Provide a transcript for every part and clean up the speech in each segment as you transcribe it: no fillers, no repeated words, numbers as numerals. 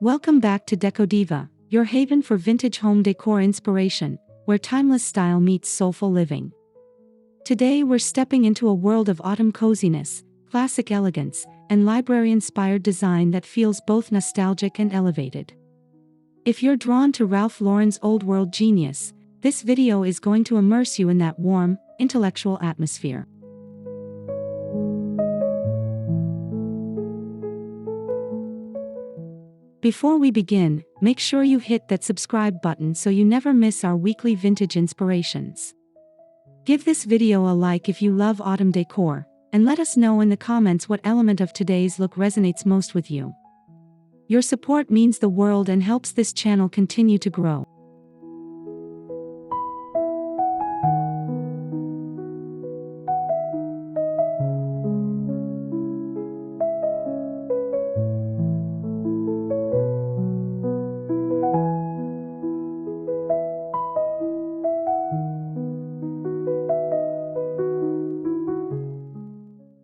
Welcome back to Decodiva, your haven for vintage home decor inspiration, where timeless style meets soulful living. Today we're stepping into a world of autumn coziness, classic elegance, and library-inspired design that feels both nostalgic and elevated. If you're drawn to Ralph Lauren's old-world genius, this video is going to immerse you in that warm, intellectual atmosphere. Before we begin, make sure you hit that subscribe button so you never miss our weekly vintage inspirations. Give this video a like if you love autumn decor, and let us know in the comments what element of today's look resonates most with you. Your support means the world and helps this channel continue to grow.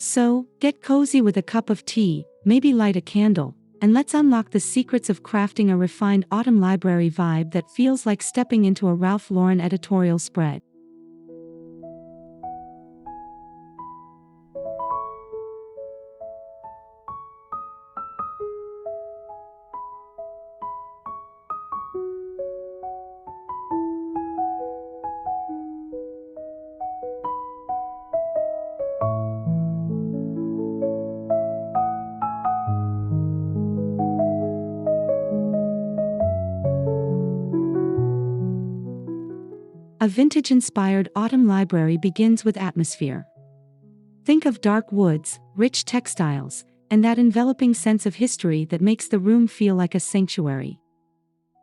So, get cozy with a cup of tea, maybe light a candle, and let's unlock the secrets of crafting a refined autumn library vibe that feels like stepping into a Ralph Lauren editorial spread. A vintage-inspired autumn library begins with atmosphere. Think of dark woods, rich textiles, and that enveloping sense of history that makes the room feel like a sanctuary.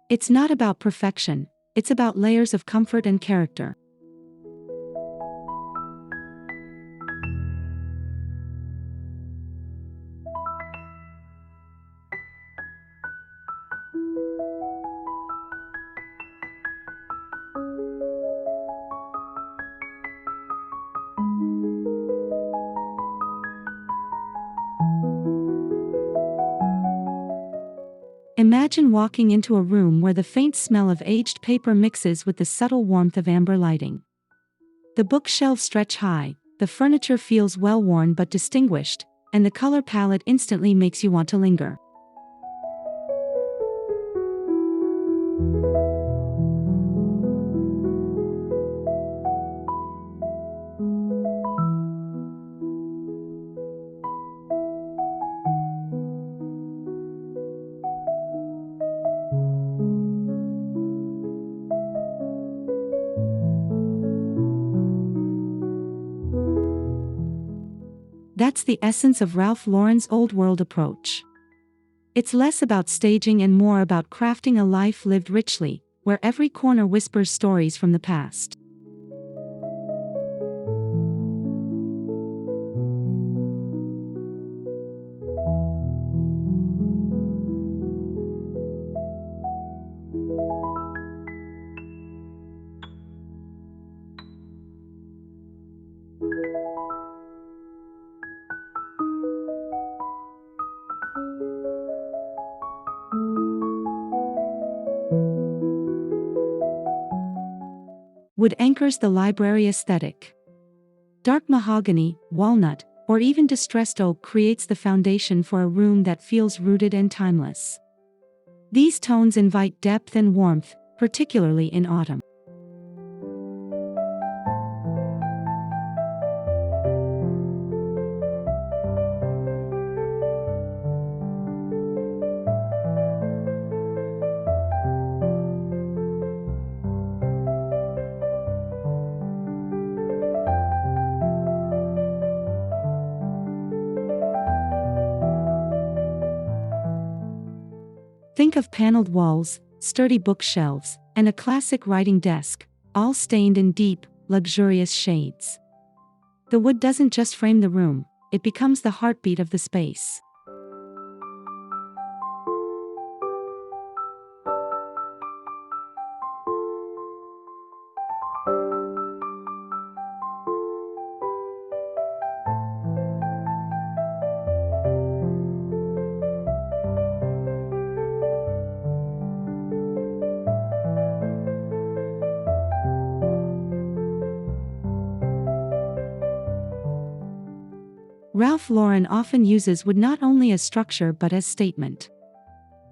It's not about perfection, it's about layers of comfort and character. Imagine walking into a room where the faint smell of aged paper mixes with the subtle warmth of amber lighting. The bookshelves stretch high, the furniture feels well-worn but distinguished, and the color palette instantly makes you want to linger. That's the essence of Ralph Lauren's old-world approach. It's less about staging and more about crafting a life lived richly, where every corner whispers stories from the past. Wood anchors the library aesthetic. Dark mahogany, walnut, or even distressed oak creates the foundation for a room that feels rooted and timeless. These tones invite depth and warmth, particularly in autumn. Think of paneled walls, sturdy bookshelves, and a classic writing desk, all stained in deep, luxurious shades. The wood doesn't just frame the room, it becomes the heartbeat of the space. Ralph Lauren often uses wood not only as structure but as statement.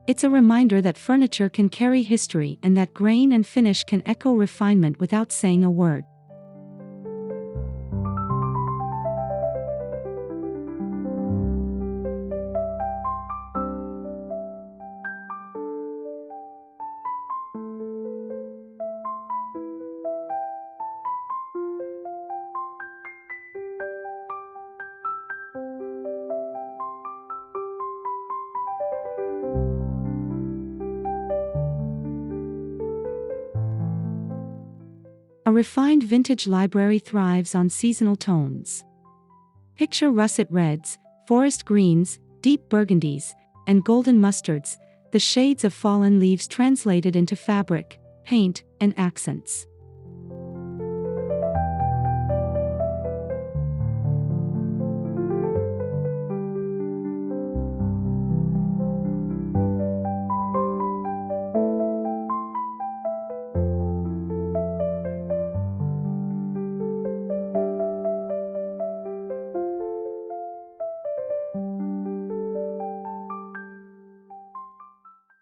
It's a reminder that furniture can carry history and that grain and finish can echo refinement without saying a word. A refined vintage library thrives on seasonal tones. Picture russet reds, forest greens, deep burgundies, and golden mustards, the shades of fallen leaves translated into fabric, paint, and accents.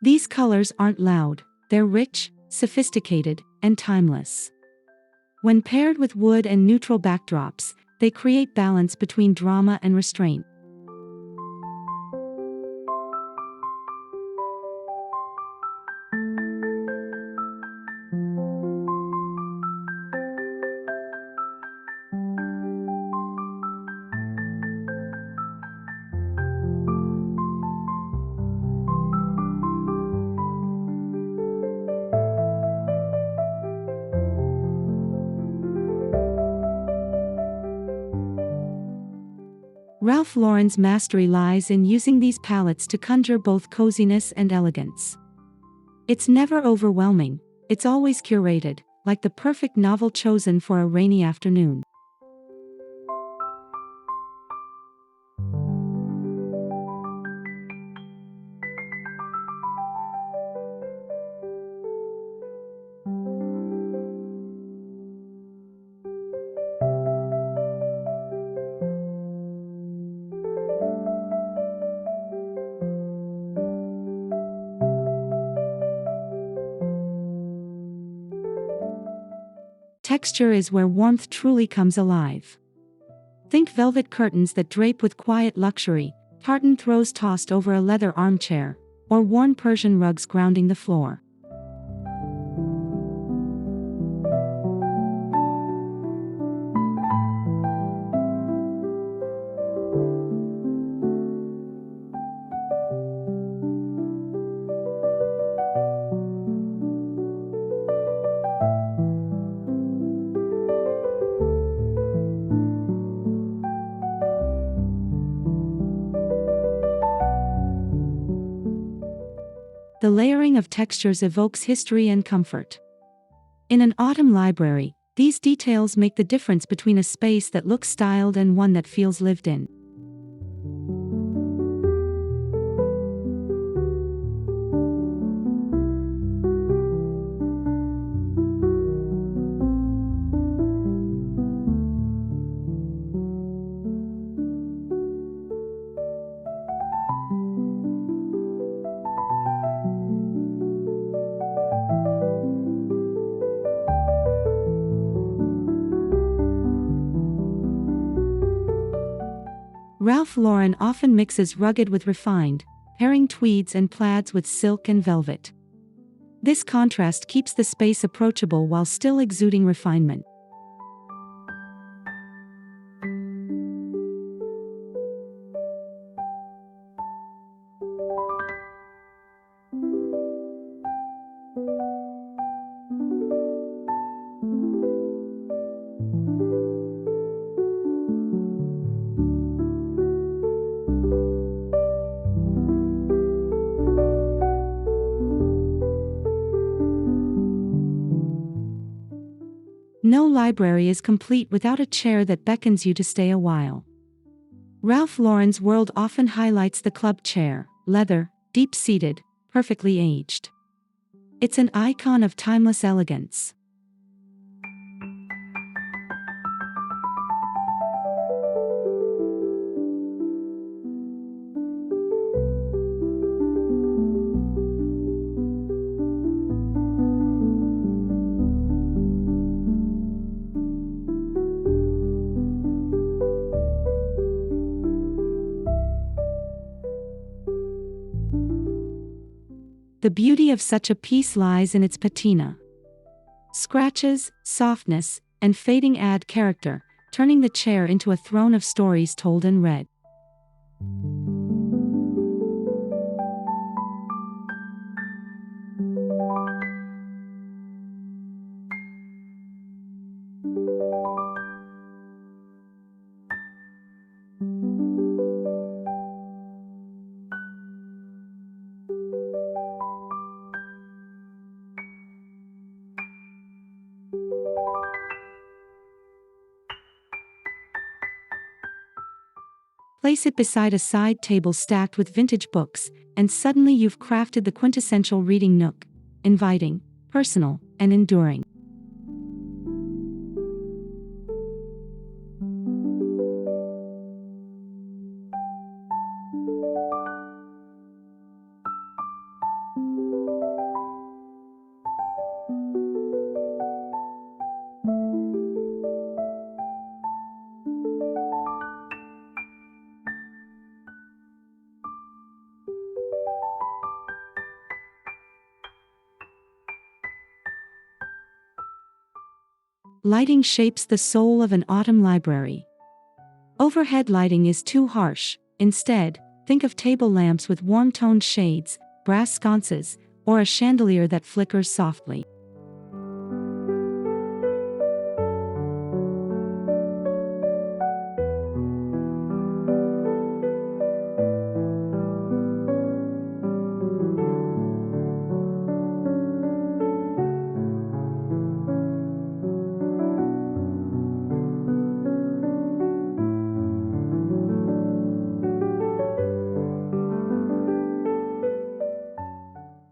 These colors aren't loud, they're rich, sophisticated, and timeless. When paired with wood and neutral backdrops, they create balance between drama and restraint. Ralph Lauren's mastery lies in using these palettes to conjure both coziness and elegance. It's never overwhelming, it's always curated, like the perfect novel chosen for a rainy afternoon. Texture is where warmth truly comes alive. Think velvet curtains that drape with quiet luxury, tartan throws tossed over a leather armchair, or worn Persian rugs grounding the floor. The layering of textures evokes history and comfort. In an autumn library, these details make the difference between a space that looks styled and one that feels lived in. Ralph Lauren often mixes rugged with refined, pairing tweeds and plaids with silk and velvet. This contrast keeps the space approachable while still exuding refinement. No library is complete without a chair that beckons you to stay a while. Ralph Lauren's world often highlights the club chair, leather, deep-seated, perfectly aged. It's an icon of timeless elegance. The beauty of such a piece lies in its patina. Scratches, softness, and fading add character, turning the chair into a throne of stories told and read. Place it beside a side table stacked with vintage books, and suddenly you've crafted the quintessential reading nook, inviting, personal, and enduring. Lighting shapes the soul of an autumn library. Overhead lighting is too harsh. Instead, think of table lamps with warm-toned shades, brass sconces, or a chandelier that flickers softly.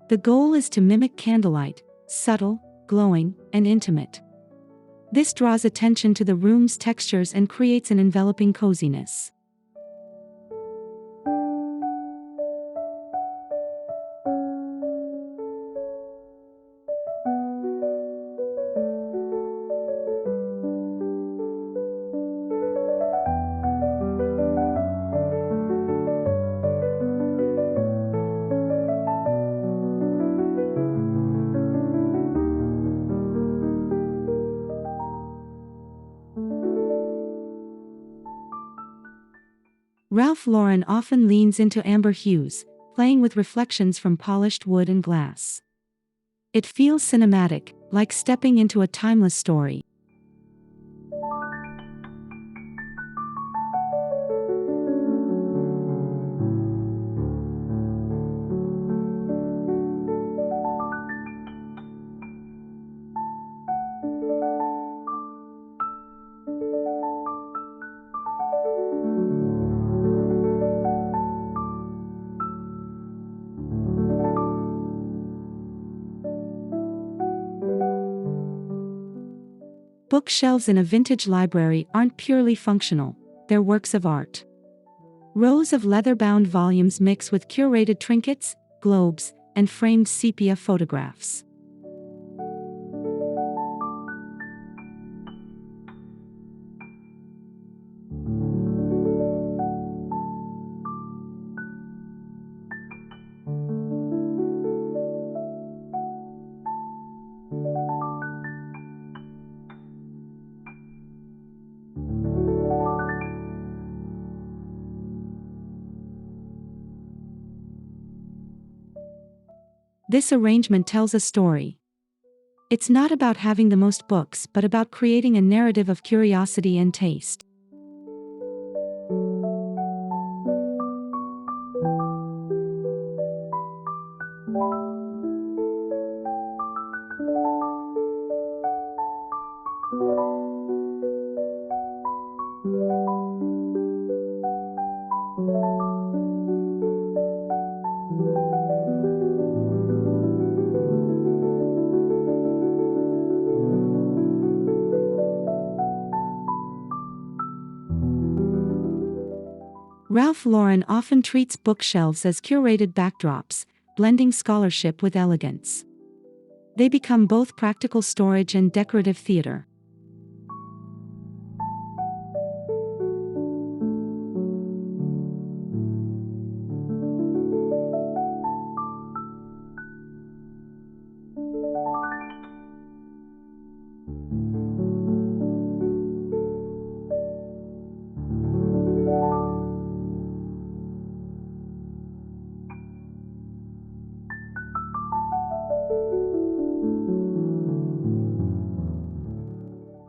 The goal is to mimic candlelight, subtle, glowing, and intimate. This draws attention to the room's textures and creates an enveloping coziness. Ralph Lauren often leans into amber hues, playing with reflections from polished wood and glass. It feels cinematic, like stepping into a timeless story. Bookshelves in a vintage library aren't purely functional, they're works of art. Rows of leather-bound volumes mix with curated trinkets, globes, and framed sepia photographs. This arrangement tells a story. It's not about having the most books but about creating a narrative of curiosity and taste. Ralph Lauren often treats bookshelves as curated backdrops, blending scholarship with elegance. They become both practical storage and decorative theater.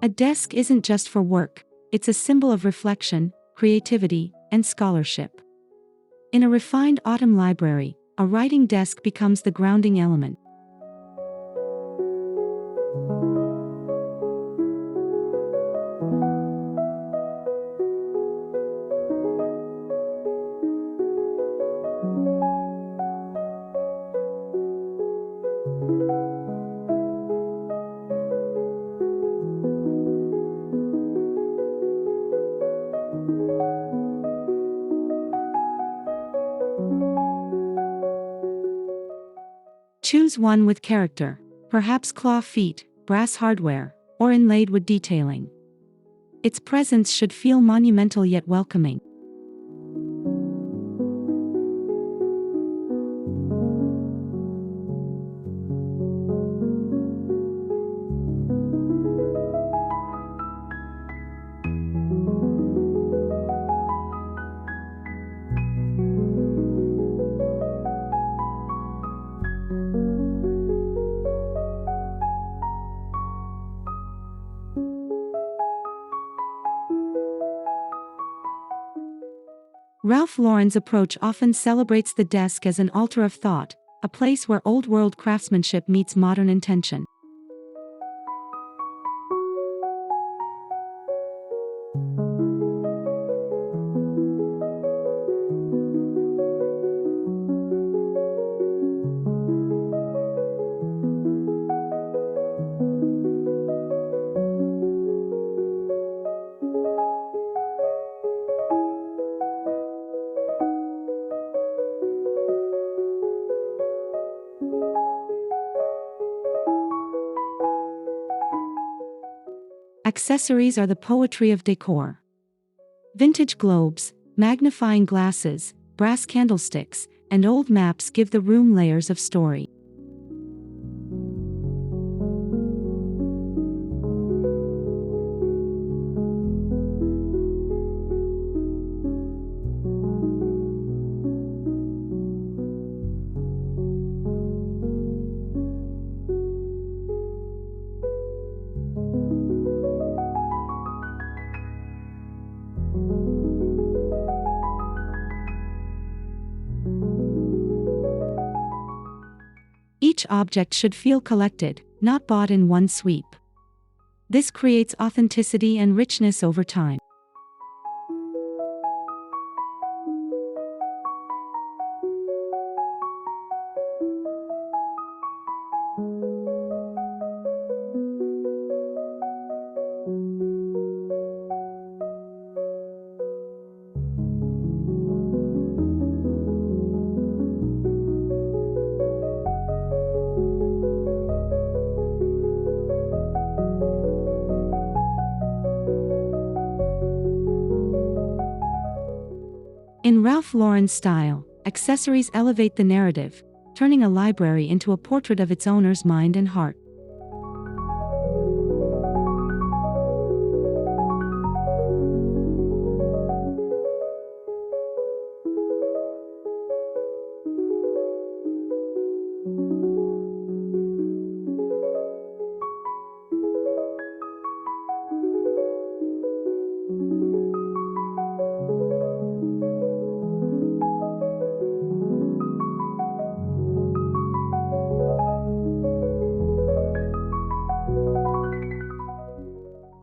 A desk isn't just for work, it's a symbol of reflection, creativity, and scholarship. In a refined autumn library, a writing desk becomes the grounding element. Choose one with character, perhaps claw feet, brass hardware, or inlaid wood detailing. Its presence should feel monumental yet welcoming. Ralph Lauren's approach often celebrates the desk as an altar of thought, a place where old-world craftsmanship meets modern intention. Accessories are the poetry of decor. Vintage globes, magnifying glasses, brass candlesticks, and old maps give the room layers of story. Each object should feel collected, not bought in one sweep. This creates authenticity and richness over time. In Ralph Lauren's style, accessories elevate the narrative, turning a library into a portrait of its owner's mind and heart.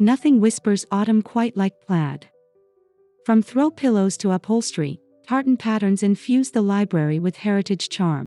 Nothing whispers autumn quite like plaid. From throw pillows to upholstery, tartan patterns infuse the library with heritage charm.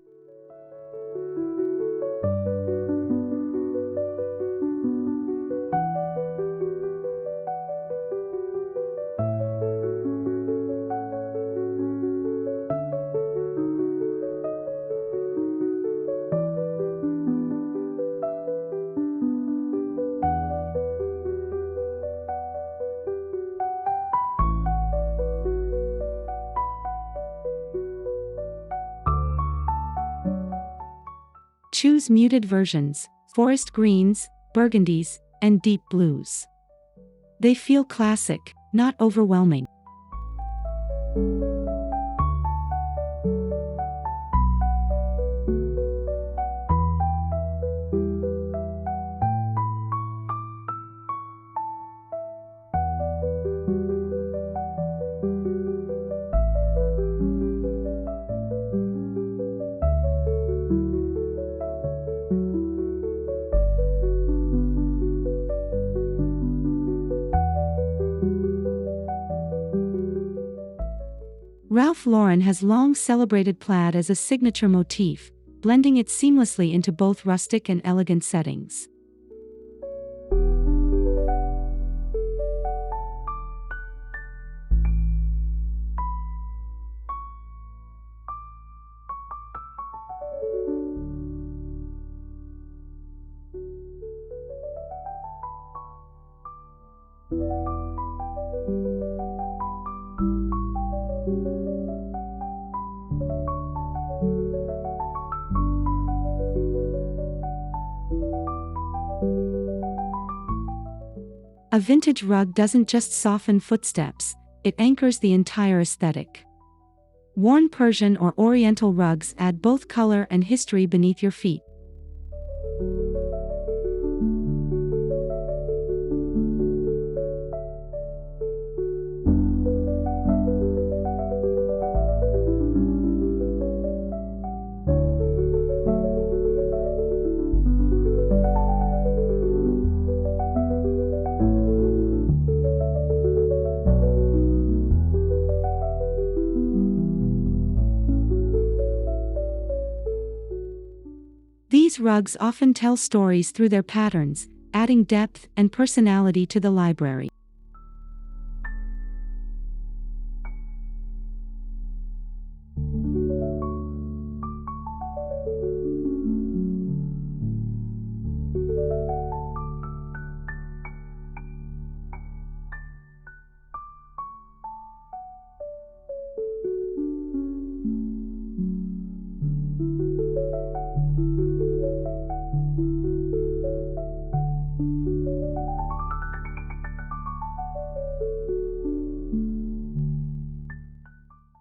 Choose muted versions, forest greens, burgundies, and deep blues. They feel classic, not overwhelming. Ralph Lauren has long celebrated plaid as a signature motif, blending it seamlessly into both rustic and elegant settings. A vintage rug doesn't just soften footsteps, it anchors the entire aesthetic. Worn Persian or Oriental rugs add both color and history beneath your feet. These rugs often tell stories through their patterns, adding depth and personality to the library.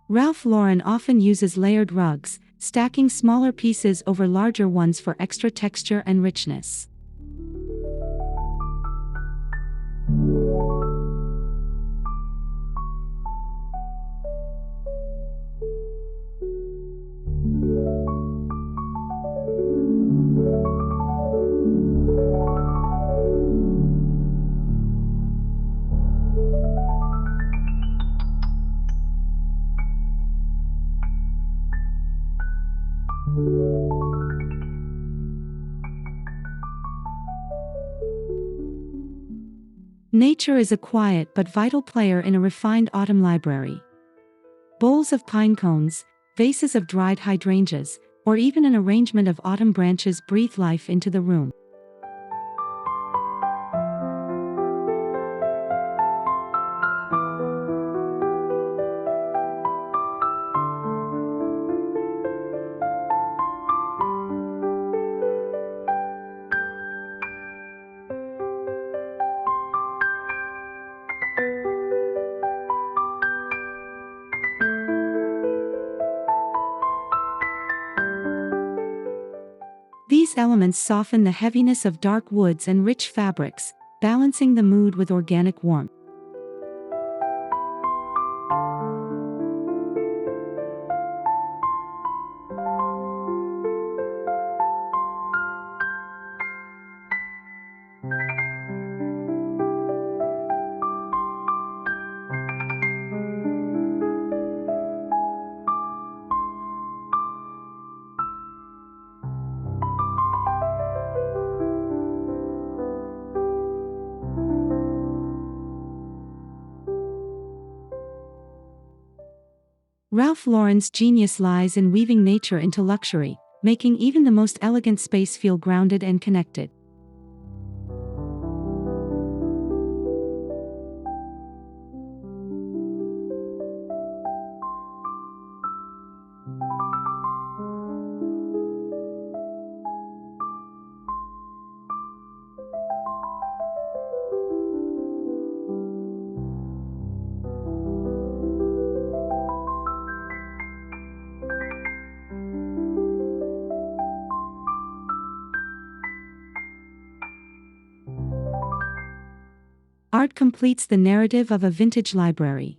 Ralph Lauren often uses layered rugs, stacking smaller pieces over larger ones for extra texture and richness. Nature is a quiet but vital player in a refined autumn library. Bowls of pine cones, vases of dried hydrangeas, or even an arrangement of autumn branches breathe life into the room. These elements soften the heaviness of dark woods and rich fabrics, balancing the mood with organic warmth. Ralph Lauren's genius lies in weaving nature into luxury, making even the most elegant space feel grounded and connected. Art completes the narrative of a vintage library.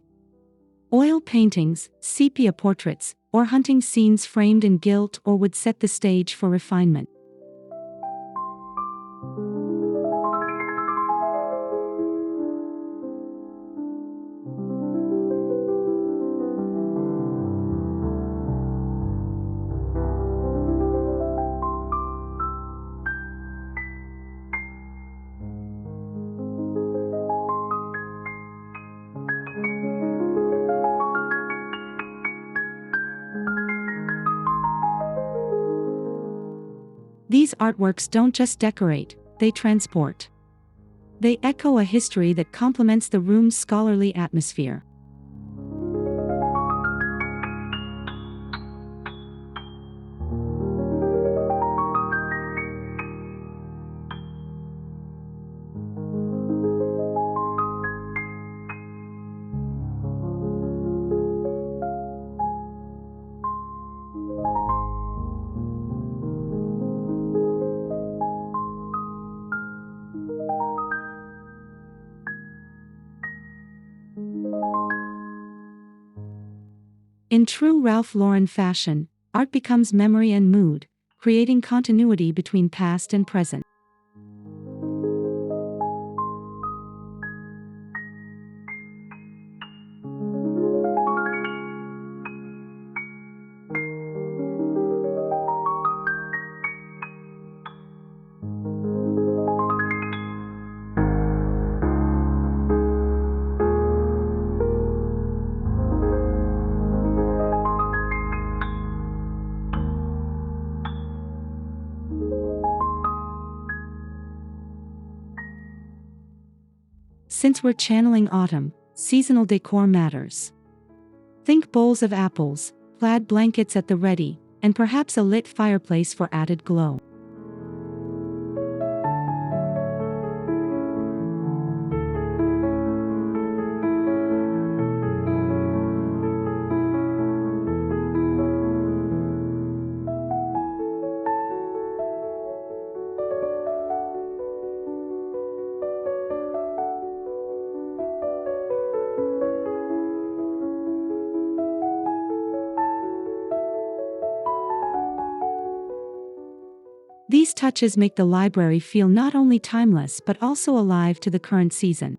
Oil paintings, sepia portraits, or hunting scenes framed in gilt or wood set the stage for refinement. These artworks don't just decorate, they transport. They echo a history that complements the room's scholarly atmosphere. In true Ralph Lauren fashion, art becomes memory and mood, creating continuity between past and present. Since we're channeling autumn, seasonal decor matters. Think bowls of apples, plaid blankets at the ready, and perhaps a lit fireplace for added glow. These touches make the library feel not only timeless but also alive to the current season.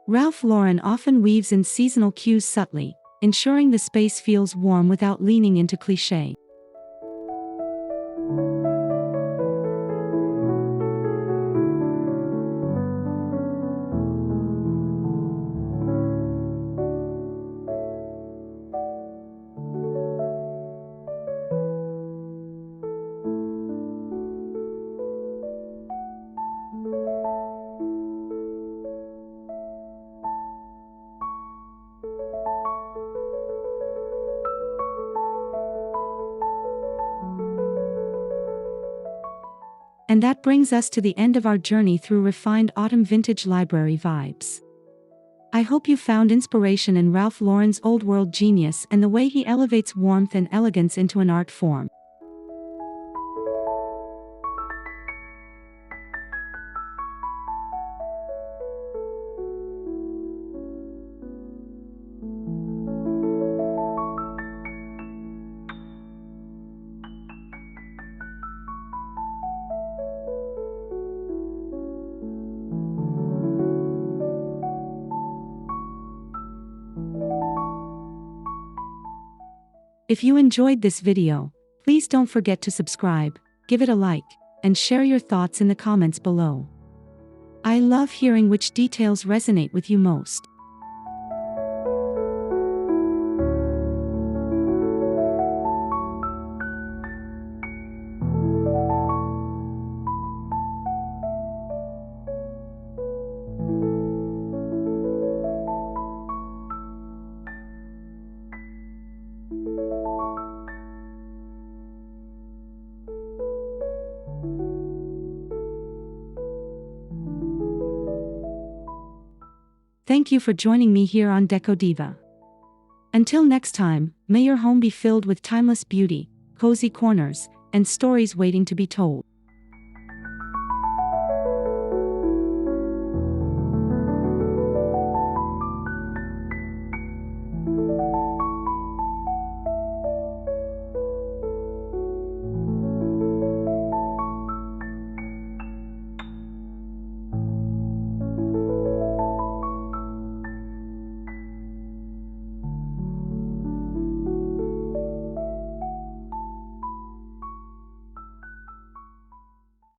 Ralph Lauren often weaves in seasonal cues subtly, ensuring the space feels warm without leaning into cliché. And that brings us to the end of our journey through refined autumn vintage library vibes. I hope you found inspiration in Ralph Lauren's old world genius and the way he elevates warmth and elegance into an art form. If you enjoyed this video, please don't forget to subscribe, give it a like, and share your thoughts in the comments below. I love hearing which details resonate with you most. Thank you for joining me here on Decodiva. Until next time, may your home be filled with timeless beauty, cozy corners, and stories waiting to be told.